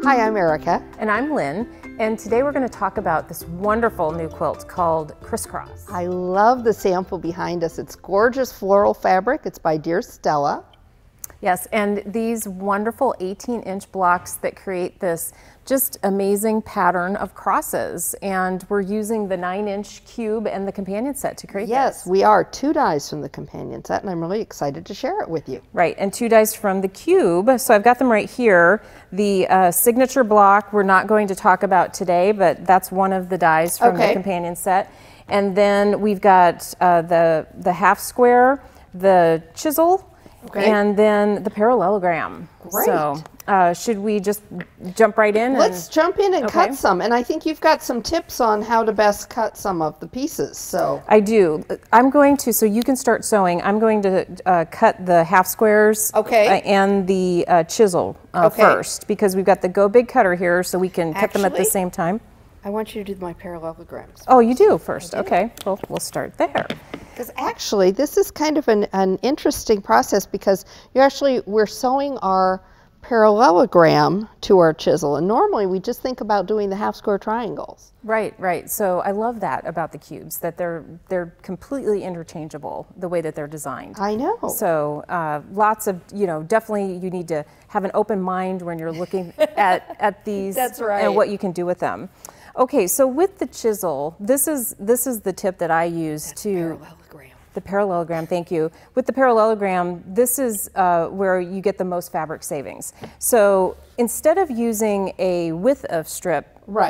Hi, I'm Erica. And I'm Lynn, and today we're going to talk about this wonderful new quilt called Criss Cross. I love the sample behind us. It's gorgeous floral fabric. It's by Dear Stella. Yes, and these wonderful 18-inch blocks that create this just amazing pattern of crosses. And we're using the 9-inch cube and the companion set to create this. Yes, we are. 2 dies from the companion set, and I'm really excited to share it with you. Right, and 2 dies from the cube. So I've got them right here. The signature block we're not going to talk about today, but that's one of the dies from the companion set. And then we've got the half square, the chisel, and then the parallelogram. Great. So should we just jump right in? Let's jump in and cut some. And I think you've got some tips on how to best cut some of the pieces. So I do. I'm going to, so you can start sewing. I'm going to cut the half squares and the chisel first, because we've got the Go Big cutter here, so we can cut them at the same time. I want you to do my parallelograms. Oh, you do first. Okay, well, we'll start there. Because actually, this is kind of an interesting process, because we're sewing our parallelogram to our chisel, and normally we just think about doing the half square triangles. Right, right. So I love that about the cubes, that they're completely interchangeable the way that they're designed. I know. So lots of, definitely you need to have an open mind when you're looking at these. That's right. And what you can do with them. Okay, so with the chisel, this is the tip that I use the parallelogram, thank you. With the parallelogram, this is where you get the most fabric savings. So instead of using a width of strip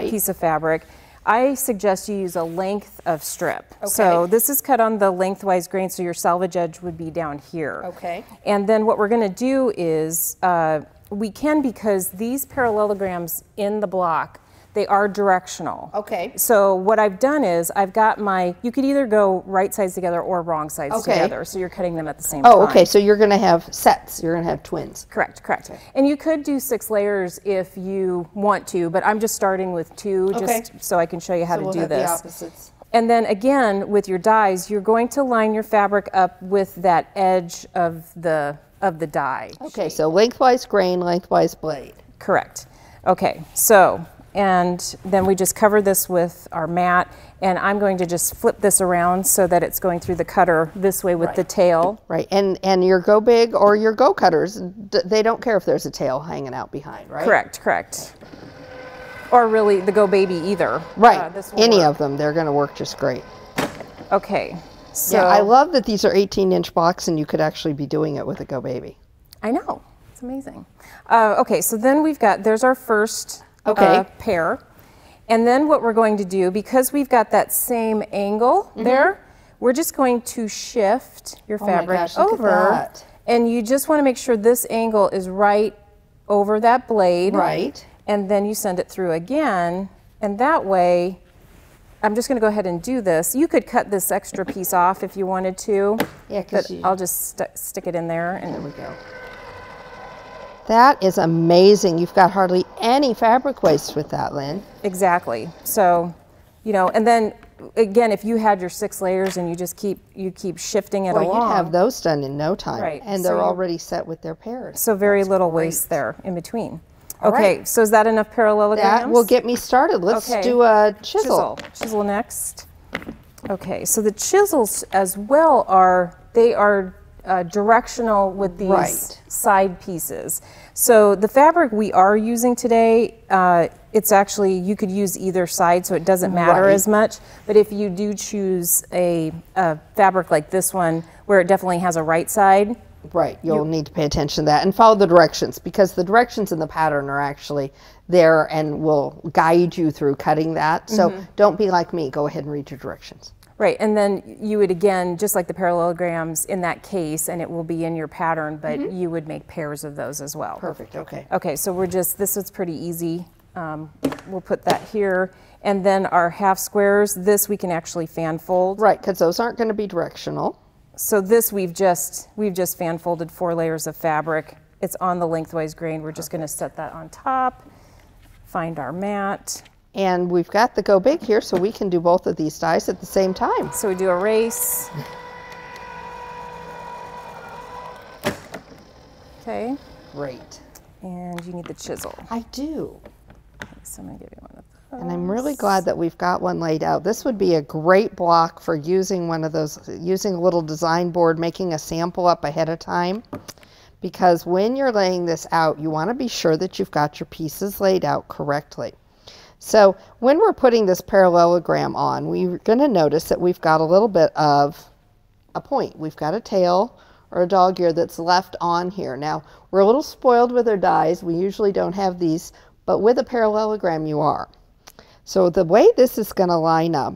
piece of fabric, I suggest you use a length of strip. Okay. So this is cut on the lengthwise grain, so your salvage edge would be down here. Okay. And then what we're gonna do is, because these parallelograms in the block, they are directional. Okay. So what I've done is I've got you could either go right sides together or wrong sides together. So you're cutting them at the same time. Oh, okay. So you're going to have sets. You're going to have twins. Correct, correct. Okay. And you could do 6 layers if you want to, but I'm just starting with 2 just so I can show you how to do this. The opposites. And then again, with your dies, you're going to line your fabric up with that edge of the die. Okay, so lengthwise grain, lengthwise blade. Correct. Okay, so and then we just cover this with our mat, and I'm going to just flip this around so that it's going through the cutter this way with the tail. Right, and your Go Big or your Go cutters, they don't care if there's a tail hanging out behind, right? Correct, correct. Or really the Go Baby either. Right, any of them, they're gonna work just great. Okay, so. Yeah, I love that these are 18-inch blocks and you could actually be doing it with a Go Baby. I know, it's amazing. Okay, so then there's our first pair. And then what we're going to do, because we've got that same angle there, we're just going to shift your fabric over. And you just want to make sure this angle is right over that blade. Right. And then you send it through again. And that way, I'm just going to go ahead and do this. You could cut this extra piece off if you wanted to. Yeah, but I'll just stick it in there. And there we go. That is amazing. You've got hardly any fabric waste with that, Lynn. Exactly. So, and then again, if you had your 6 layers and you just keep shifting it along. You'd have those done in no time. Right. And they're already set with their pairs. So very little waste there in between. Okay, so is that enough parallelograms? That will get me started. Let's do a chisel. Chisel next. Okay, so the chisels as well are directional with these side pieces. So the fabric we are using today, it's actually, you could use either side, so it doesn't matter as much. But if you do choose a fabric like this one, where it definitely has a right side, you'll need to pay attention to that and follow the directions, because the directions in the pattern are actually there and will guide you through cutting that. So don't be like me, go ahead and read your directions. Right, and then you would, again, just like the parallelograms in that case, and it will be in your pattern, but you would make pairs of those as well. Perfect, okay. Okay, so this is pretty easy. We'll put that here. And then our half squares, this we can actually fan fold. Right, because those aren't going to be directional. So this we've just fan folded 4 layers of fabric. It's on the lengthwise grain. We're just going to set that on top, find our mat. And we've got the Go Big here, so we can do both of these dies at the same time. So we do a race. Okay. Great. And you need the chisel. I do. Okay, so I'm going to give you one of those. And I'm really glad that we've got one laid out. This would be a great block for using one of those, using a little design board, making a sample up ahead of time. Because when you're laying this out, you want to be sure that you've got your pieces laid out correctly. So when we're putting this parallelogram on, we're going to notice that we've got a little bit of a point. We've got a tail or a dog ear that's left on here. Now, we're a little spoiled with our dies. We usually don't have these, but with a parallelogram you are. So the way this is going to line up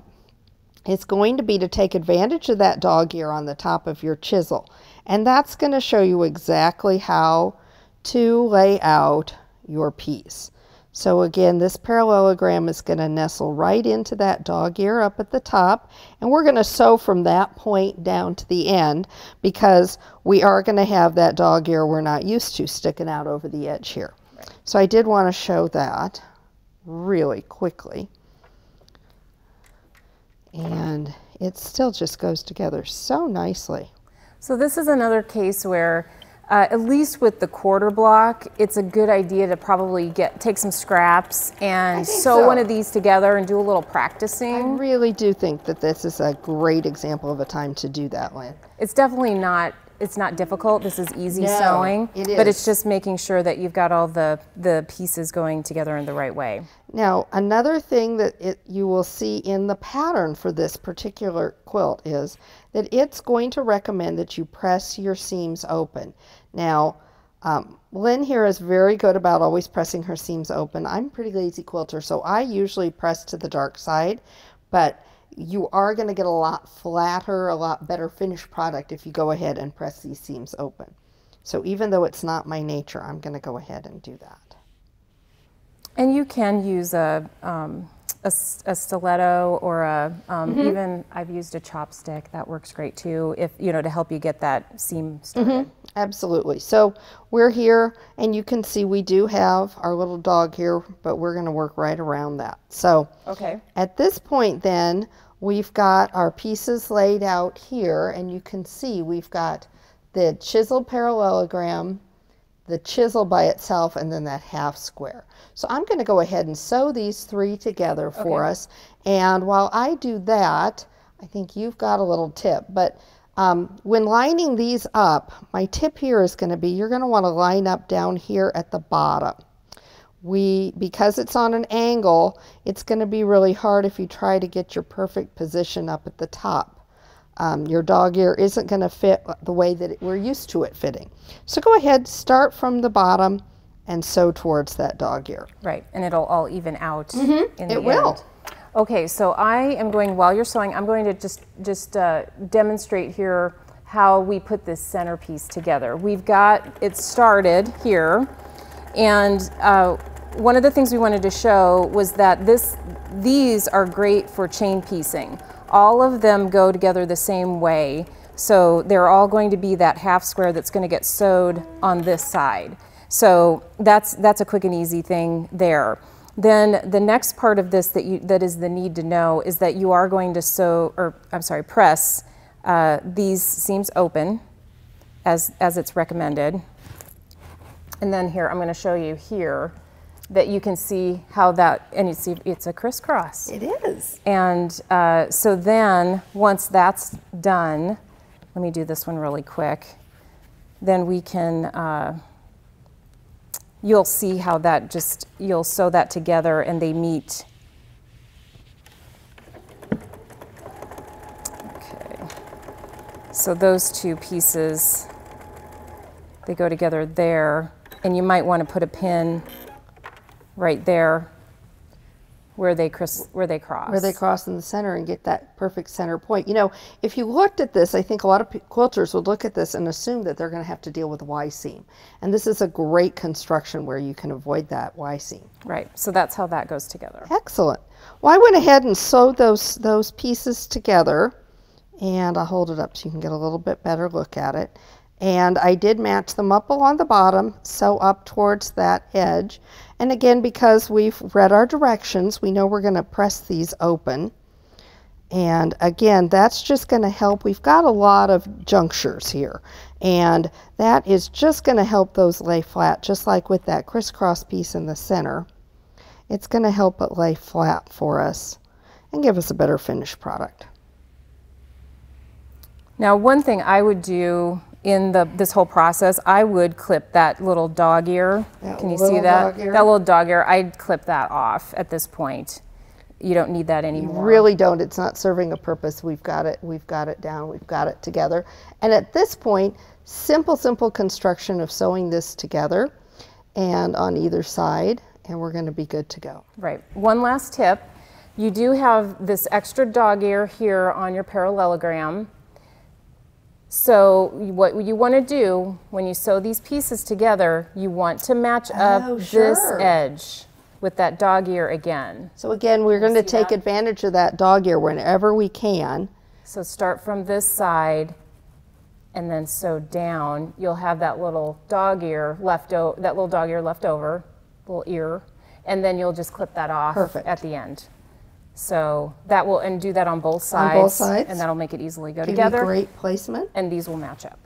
is going to be to take advantage of that dog ear on the top of your chisel. And that's going to show you exactly how to lay out your piece. So again, this parallelogram is going to nestle right into that dog ear up at the top, and we're going to sew from that point down to the end because we are going to have that dog ear we're not used to sticking out over the edge here. Right. So I did want to show that really quickly, and it still just goes together so nicely. So this is another case where at least with the quarter block, it's a good idea to probably take some scraps and sew one of these together and do a little practicing. I really do think that this is a great example of a time to do that, Lynn. It's definitely not, it's not difficult. This is easy sewing, but it's just making sure that you've got all the pieces going together in the right way. Now, another thing that you will see in the pattern for this particular quilt is that it's going to recommend that you press your seams open. Now, Lynn here is very good about always pressing her seams open. I'm a pretty lazy quilter, so I usually press to the dark side, but you are going to get a lot flatter, a lot better finished product if you go ahead and press these seams open. So even though it's not my nature, I'm going to go ahead and do that. And you can use a stiletto or a even I've used a chopstick. That works great too, if you know, to help you get that seam started. Absolutely. So we're here, and you can see we do have our little dog here, but we're going to work right around that. So at this point then, we've got our pieces laid out here, and you can see we've got the chiseled parallelogram, the chisel by itself, and then that half square. So I'm going to go ahead and sew these three together for us. And while I do that, I think you've got a little tip. But when lining these up, my tip here is going to be you're going to want to line up down here at the bottom. Because it's on an angle, it's going to be really hard if you try to get your perfect position up at the top. Your dog ear isn't going to fit the way that we're used to it fitting. So go ahead, start from the bottom and sew towards that dog ear. Right, and it'll all even out in the end. It will. Okay, so I am going, while you're sewing, I'm going to just demonstrate here how we put this centerpiece together. We've got it started here, and one of the things we wanted to show was that these are great for chain piecing. All of them go together the same way, so they're all going to be that half square that's going to get sewed on this side. So that's a quick and easy thing there. Then the next part of this that is the need to know is that you are going to press these seams open as it's recommended. And then here, I'm going to show you here that you can see how that, and you see it's a crisscross. It is. And so then once that's done, let me do this one really quick, then we can, you'll see how that you'll sew that together and they meet. Okay, so those two pieces, they go together there, and you might want to put a pin right there where they cross. Where they cross in the center and get that perfect center point. You know, if you looked at this, I think a lot of quilters would look at this and assume that they're going to have to deal with Y seam. And this is a great construction where you can avoid that Y seam. Right, so that's how that goes together. Excellent. Well, I went ahead and sewed those pieces together, and I'll hold it up so you can get a little bit better look at it. And I did match them up along the bottom, sew up towards that edge. And again, because we've read our directions, we know we're going to press these open. And again, that's just going to help. We've got a lot of junctures here, and that is just going to help those lay flat, just like with that crisscross piece in the center. It's going to help it lay flat for us and give us a better finished product. Now, one thing I would do in this whole process, I would clip that little dog ear. Can you see that? That little dog ear, I'd clip that off at this point. You don't need that anymore. You really don't. It's not serving a purpose. We've got it down. We've got it together. And at this point, simple construction of sewing this together and on either side, and we're going to be good to go. Right. One last tip. You do have this extra dog ear here on your parallelogram. So what you want to do when you sew these pieces together, you want to match up this edge with that dog ear again. So again, we're going to take advantage of that dog ear whenever we can. So start from this side and then sew down. You'll have that little dog ear left over, little ear, and then you'll just clip that off at the end. So that will, and do that on both sides. On both sides. And that'll make it easily go together. Great placement. And these will match up.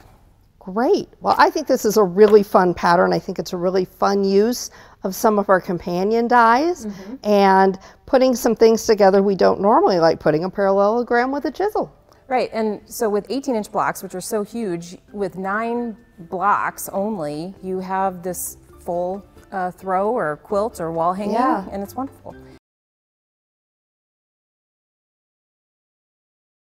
Great. Well, I think this is a really fun pattern. I think it's a really fun use of some of our companion dies and putting some things together we don't normally, like putting a parallelogram with a chisel. Right, and so with 18-inch blocks, which are so huge, with 9 blocks only, you have this full throw or quilt or wall hanging, and it's wonderful.